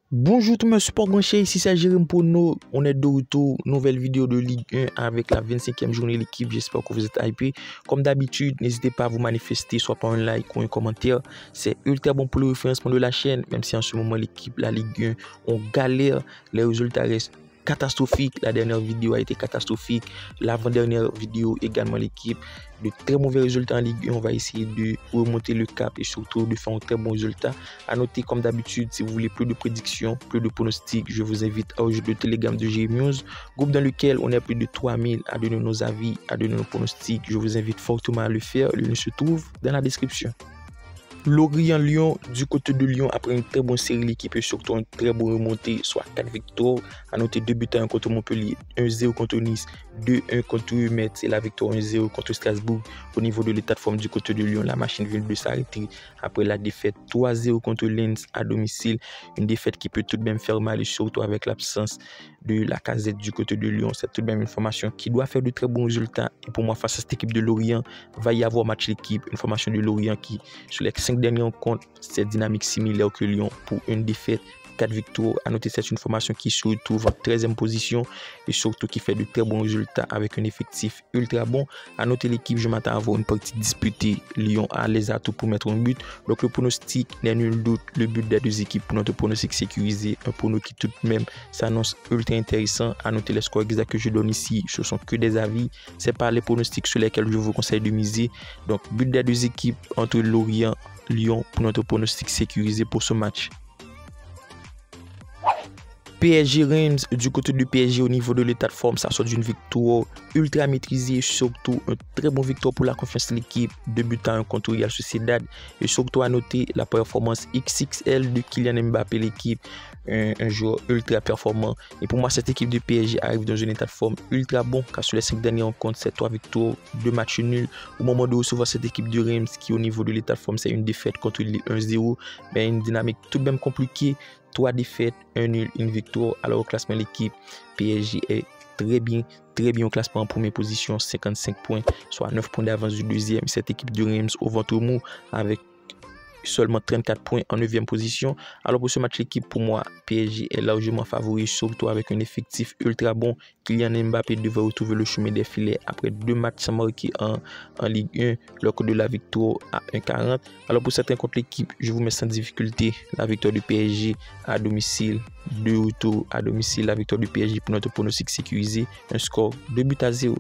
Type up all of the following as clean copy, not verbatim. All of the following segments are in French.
Bonjour tout le monde, support branché, ici c'est Jérôme pour nous. On est de retour, nouvelle vidéo de Ligue 1 avec la 25e journée de l'équipe. J'espère que vous êtes hypés. Comme d'habitude, n'hésitez pas à vous manifester, soit par un like ou un commentaire. C'est ultra bon pour le référencement de la chaîne, même si en ce moment l'équipe, la Ligue 1, on galère. Les résultats restent catastrophiques. La dernière vidéo a été catastrophique. L'avant-dernière vidéo également, l'équipe. De très mauvais résultats en Ligue 1. On va essayer de remonter le cap et surtout de faire un très bon résultat. À noter comme d'habitude, si vous voulez plus de prédictions, plus de pronostics, je vous invite à rejoindre le Telegram de GMews, groupe dans lequel on est plus de 3000 à donner nos avis, à donner nos pronostics. Je vous invite fortement à le faire. Le lien se trouve dans la description. Lorient-Lyon, du côté de Lyon, après une très bonne série, l'équipe est surtout une très bonne remontée, soit 4 victoires. À noter 2 buts à 1 contre Montpellier, 1-0 contre Nice, 2-1 contre Metz et la victoire 1-0 contre Strasbourg. Au niveau de l'état de forme du côté de Lyon, la machine vient de s'arrêter après la défaite 3-0 contre Lens à domicile. Une défaite qui peut tout de même faire mal et surtout avec l'absence de Lacazette du côté de Lyon. C'est tout de même une formation qui doit faire de très bons résultats. Et pour moi, face à cette équipe de Lorient, va y avoir match l'équipe. Une formation de Lorient qui, sur les 5 derniers rencontres, c'est dynamique similaire que Lyon pour une défaite, 4 victoires. À noter, c'est une formation qui se retrouve en 13e position et surtout qui fait de très bons résultats avec un effectif ultra bon. À noter l'équipe, je m'attends à avoir une partie disputée. Lyon a les atouts pour mettre un but. Donc le pronostic n'est nul doute le but des deux équipes pour notre pronostic sécurisé. Un pronostic qui tout de même s'annonce ultra intéressant. À noter les scores exacts que je donne ici, ce sont que des avis. C'est pas les pronostics sur lesquels je vous conseille de miser. Donc but des deux équipes entre Lorient et Lyon pour notre pronostic sécurisé pour ce match. PSG Reims, du côté du PSG au niveau de l'état de forme, ça sort d'une victoire ultra maîtrisée, surtout un très bon victoire pour la confiance de l'équipe, 2 buts à 1 contre Real Sociedad et surtout à noter la performance XXL de Kylian Mbappé, l'équipe, un joueur ultra performant. Et pour moi, cette équipe de PSG arrive dans un état de forme ultra bon car sur les 5 derniers rencontres, c'est 3 victoires, 2 matchs nuls. Au moment de recevoir cette équipe de Reims qui au niveau de l'état de forme, c'est une défaite contre Lille 1-0, mais une dynamique tout de même compliquée. 3 défaites, 1 nul, 1 victoire. Alors au classement, l'équipe PSG est très bien au classement en première position, 55 points, soit 9 points d'avance du deuxième. Cette équipe de Reims au ventre mou avec seulement 34 points en 9e position. Alors pour ce match, l'équipe, pour moi, PSG est largement favori, surtout avec un effectif ultra bon. Kylian Mbappé devrait retrouver le chemin des filets après 2 matchs sans marquer en Ligue 1, lors de la victoire à 1,40. Alors pour certains contre l'équipe, je vous mets sans difficulté la victoire du PSG à domicile, 2 retours à domicile, la victoire du PSG pour notre pronostic sécurisé, un score 2-0.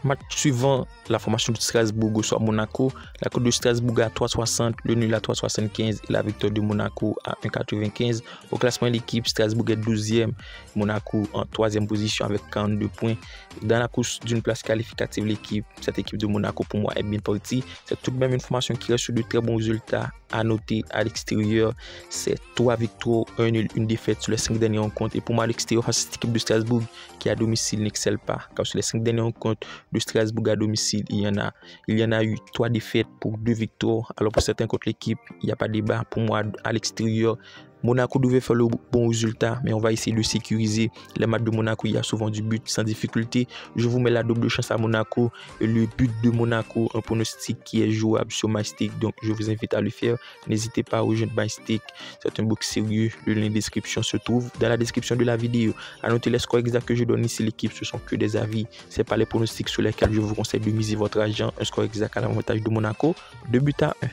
Match suivant, la formation de Strasbourg soit Monaco. La cote de Strasbourg à 3,60, le nul à 3,75 et la victoire de Monaco à 1,95. Au classement, l'équipe Strasbourg est 12e, Monaco en 3e position avec 42 points. Dans la course d'une place qualificative, cette équipe de Monaco pour moi est bien partie. C'est tout de même une formation qui reste sur de très bons résultats. À noter à l'extérieur, c'est 3 victoires, 1 nul, 1 défaite sur les 5 dernières rencontres. Et pour moi, à l'extérieur, face à cette équipe de Strasbourg qui à domicile n'excelle pas. Car sur les 5 dernières rencontres de Strasbourg à domicile, il y en a eu 3 défaites pour 2 victoires. Alors pour certains contre l'équipe, il n'y a pas de débat. Pour moi, à l'extérieur, Monaco devait faire le bon résultat, mais on va essayer de sécuriser les matchs de Monaco. Il y a souvent du but sans difficulté. Je vous mets la double chance à Monaco. Et le but de Monaco, un pronostic qui est jouable sur MyStick. Donc je vous invite à le faire. N'hésitez pas à rejoindre MyStick. C'est un book sérieux. Le lien de description se trouve dans la description de la vidéo. À noter les scores exacts que je donne ici, l'équipe, ce sont que des avis. Ce n'est pas les pronostics sur lesquels je vous conseille de miser votre argent. Un score exact à l'avantage de Monaco, 2 buts à 1.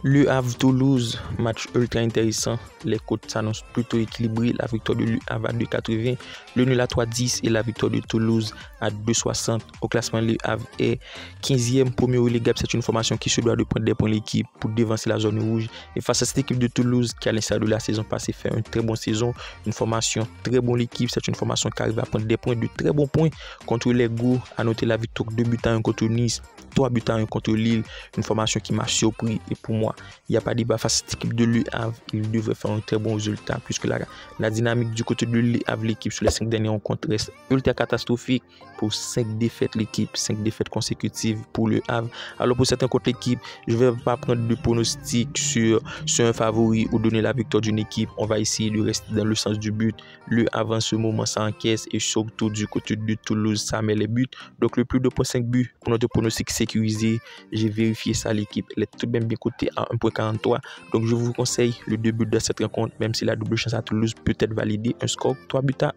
Le Havre-Toulouse, match ultra intéressant. Les cotes s'annoncent plutôt équilibrées. La victoire de Le Havre à 2,80, le nul à 3,10 et la victoire de Toulouse à 2,60. Au classement, Le Havre est 15e, premier relégable. C'est une formation qui se doit de prendre des points l'équipe pour dévancer la zone rouge. Et face à cette équipe de Toulouse qui, à l'instar de la saison passée, fait une très bonne saison, une formation très bonne l'équipe. C'est une formation qui arrive à prendre des points, de très bons points contre les Goûts. À noter la victoire 2 buts à 1 contre Nice, 3 buts à 1 contre Lille. Une formation qui m'a surpris et pour moi, il n'y a pas de débat face à cette équipe de Le Havre. Il devrait faire un très bon résultat puisque la dynamique du côté de Le Havre, l'équipe sur les 5 dernières rencontres reste ultra catastrophique. Pour 5 défaites l'équipe, 5 défaites consécutives pour Le Havre. Alors pour certains contre l'équipe, je ne vais pas prendre de pronostic sur un favori ou donner la victoire d'une équipe. On va essayer de rester dans le sens du but. Le Havre en ce moment ça encaisse et surtout du côté de Toulouse ça met les buts. Donc le plus de 2,5 buts pour notre pronostic sécurisé. J'ai vérifié ça, l'équipe elle est tout de même bien cotée à à 1,43. Donc je vous conseille le début de cette rencontre, même si la double chance à Toulouse peut être validée, un score 3-1.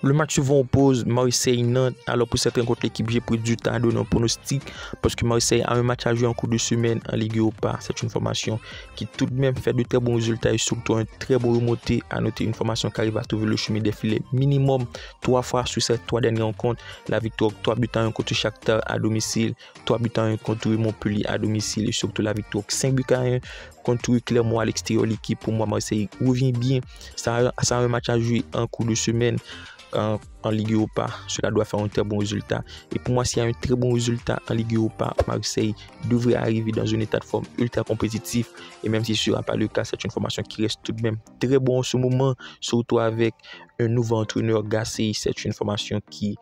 Le match suivant oppose Marseille-Nantes. Alors pour cette rencontre, l'équipe, j'ai pris du temps à donner un pronostic parce que Marseille a un match à jouer en cours de semaine en Ligue Europa. C'est une formation qui tout de même fait de très bons résultats et surtout un très beau remonté. À noter une formation qui arrive à trouver le chemin des filets minimum 3 fois sur ces 3 dernières rencontres. La victoire 3-1 contre Shakhtar à domicile, 3-1 contre Montpellier à domicile et surtout la victoire 5-1 contre Clermont à l'extérieur. L'équipe, pour moi, Marseille revient bien. Ça a un match à jouer en cours de semaine en Ligue Europa. Cela doit faire un très bon résultat. Et pour moi, s'il y a un très bon résultat en Ligue Europa, Marseille devrait arriver dans un état de forme ultra compétitif. Et même si ce ne sera pas le cas, c'est une formation qui reste tout de même très bon en ce moment, surtout avec un nouveau entraîneur Gasset. C'est une formation qui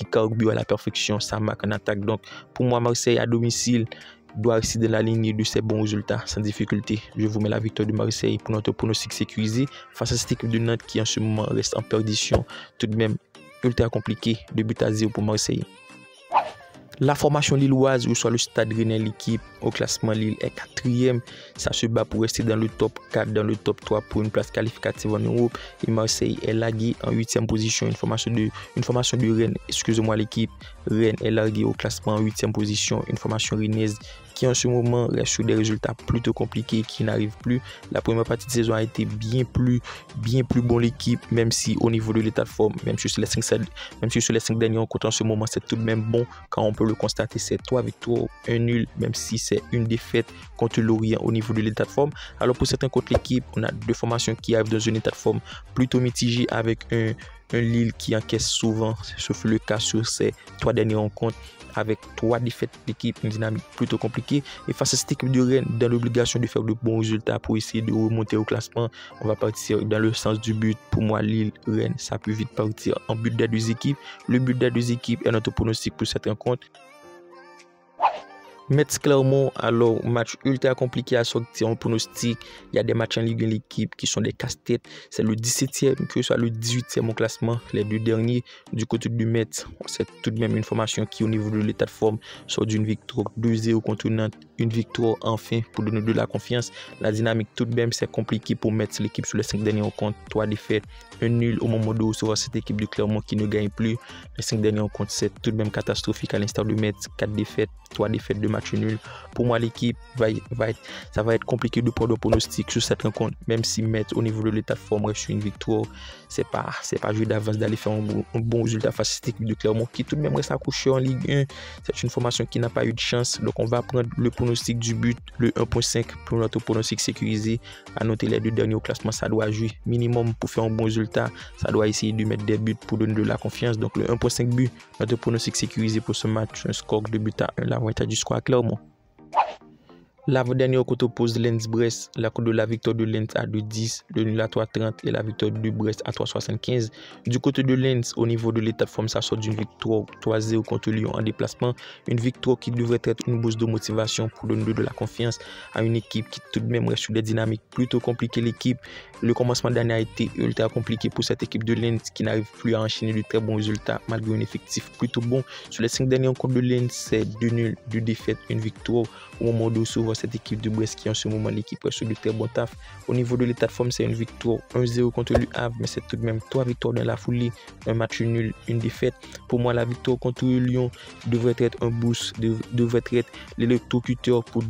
carbure à la perfection. Ça marque en attaque. Donc, pour moi, Marseille à domicile doit rester dans la ligne de ses bons résultats sans difficulté. Je vous mets la victoire de Marseille pour notre pronostic sécurisé face à cette équipe de Nantes qui en ce moment reste en perdition. Tout de même ultra compliqué, 2-0 pour Marseille. La formation lilloise reçoit le Stade Rennais. L'équipe au classement Lille est 4e. Ça se bat pour rester dans le top 4, dans le top 3 pour une place qualificative en Europe. Et Marseille est largué en 8e position. Une formation de Rennes, excusez-moi, l'équipe Rennes est larguée au classement en 8e position. Une formation rennaise qui en ce moment reste sur des résultats plutôt compliqués, qui n'arrivent plus. La première partie de saison a été bien plus bon l'équipe, même si au niveau de l'état de forme, même si sur les 5 derniers rencontres en ce moment, c'est tout de même bon quand on peut le constater. C'est 3 victoires, 1 nul, même si c'est une défaite contre Lorient au niveau de l'état de forme. Alors pour certains contre l'équipe, on a 2 formations qui arrivent dans un état de forme plutôt mitigé avec un Lille qui encaisse souvent, ce fut le cas sur ces 3 dernières rencontres, avec 3 défaites d'équipe, une dynamique plutôt compliquée. Et face à cette équipe de Rennes, dans l'obligation de faire de bons résultats pour essayer de remonter au classement, on va partir dans le sens du but. Pour moi, Lille-Rennes, ça peut vite partir en but des 2 équipes. Le but des 2 équipes est notre pronostic pour cette rencontre. Metz-Clermont, alors match ultra compliqué à sortir en pronostic. Il y a des matchs en Ligue 1 l'équipe qui sont des casse-têtes. C'est le 17e que soit le 18e au classement. Les 2 derniers du côté du Metz, c'est tout de même une formation qui au niveau de l'état de forme sort d'une victoire 2-0 contre Nantes. Une victoire enfin pour donner de la confiance. La dynamique tout de même c'est compliqué pour Metz. L'équipe sur les 5 derniers rencontres, 3 défaites, 1 nul au moment de recevoir cette équipe de Clermont qui ne gagne plus. Les 5 derniers rencontres c'est tout de même catastrophique à l'instar de Metz. 4 défaites, 3 défaites de match nul. Pour moi, l'équipe ça va être compliqué de prendre un pronostic sur cette rencontre, même si Metz au niveau de l'état de forme reste sur une victoire. C'est pas jouer d'avance d'aller faire un bon résultat face à cette équipe de Clermont qui tout de même reste accrochée en Ligue 1. C'est une formation qui n'a pas eu de chance. Donc on va prendre le pronostic du but, le 1.5 pour notre pronostic sécurisé. À noter les 2 derniers au classement, ça doit jouer minimum pour faire un bon résultat. Ça doit essayer de mettre des buts pour donner de la confiance. Donc le 1.5 but, notre pronostic sécurisé pour ce match, un score de but à 1, l'avantage du score à Clermont. L'avant-dernière côte oppose Lens-Brest, la cote de la victoire de Lens à 2,10, le nul à 3,30 et la victoire de Brest à 3,75. Du côté de Lens, au niveau de l'état de forme, ça sort d'une victoire 3-0 contre Lyon en déplacement. Une victoire qui devrait être une boost de motivation pour donner de la confiance à une équipe qui tout de même reste sur des dynamiques plutôt compliquées. Le commencement d'année a été ultra compliqué pour cette équipe de Lens qui n'arrive plus à enchaîner de très bons résultats malgré un effectif plutôt bon. Sur les 5 derniers rencontres de Lens, c'est 2 nuls, 2 défaites, une victoire au moment de recevoir cette équipe de Brest qui en ce moment l'équipe reste de très bon taf. Au niveau de l'état de forme, c'est une victoire 1-0 contre le Havre, mais c'est tout de même 3 victoires dans la foulée, un match nul, une défaite. Pour moi, la victoire contre Lyon devrait être un boost, devrait être l'électrocuteur pour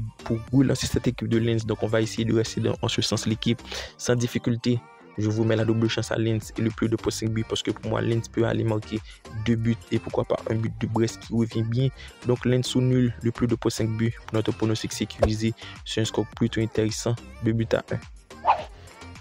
relancer cette équipe de Lens. Donc on va essayer de rester en ce sens l'équipe sans difficulté. Je vous mets la double chance à Lens et le plus de 5 buts parce que pour moi, Lens peut aller marquer 2 buts et pourquoi pas un but de Brest qui revient bien. Donc Lens ou nul, le plus de 5 buts pour notre pronostic sécurisé. C'est un score plutôt intéressant, 2 buts à 1.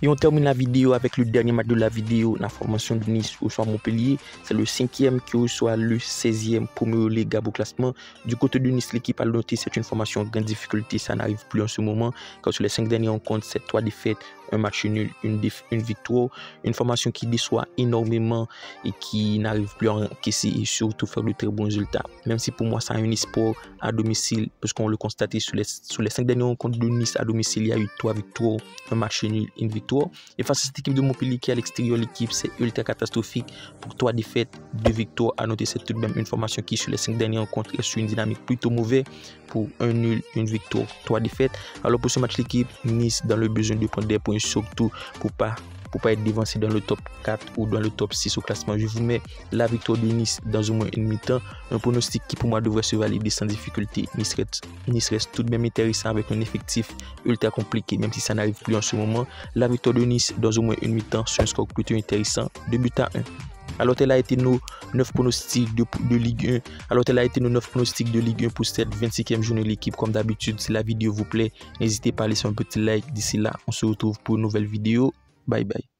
Et on termine la vidéo avec le dernier match de la vidéo, la formation de Nice reçoit Montpellier. C'est le 5e qui reçoit le 16e premier relégable au classement. Du côté de Nice, l'équipe a noté c'est une formation en grande difficulté. Ça n'arrive plus en ce moment. Car sur les 5 derniers rencontres, c'est 3 défaites, un match nul, une victoire. Une formation qui déçoit énormément et qui n'arrive plus à encaisser et surtout faire de très bons résultats. Même si pour moi, ça a un espoir à domicile, parce qu'on le constatait sur les 5 dernières rencontres de Nice à domicile, il y a eu 3 victoires, un match nul, une victoire. Et face à cette équipe de Montpellier qui est à l'extérieur, l'équipe, c'est ultra catastrophique. Pour 3 défaites, 2 victoires. À noter, c'est tout de même une formation qui, sur les 5 dernières rencontres, est sur une dynamique plutôt mauvaise. Pour un nul, une victoire, 3 défaites. Alors pour ce match, l'équipe, Nice dans le besoin de prendre des points, surtout pour pas être devancé dans le top 4 ou dans le top 6 au classement. Je vous mets la victoire de Nice dans au moins une mi-temps. Un pronostic qui pour moi devrait se valider sans difficulté. Nice reste tout de même intéressant avec un effectif ultra compliqué, même si ça n'arrive plus en ce moment. La victoire de Nice dans au moins une mi-temps sur un score plutôt intéressant, 2-1. Alors, tel a été nos 9 pronostics de Ligue 1. Alors, tel a été nos 9 pronostics de Ligue 1 pour cette 26e journée de l'équipe. Comme d'habitude, si la vidéo vous plaît, n'hésitez pas à laisser un petit like. D'ici là, on se retrouve pour une nouvelle vidéo. Bye bye.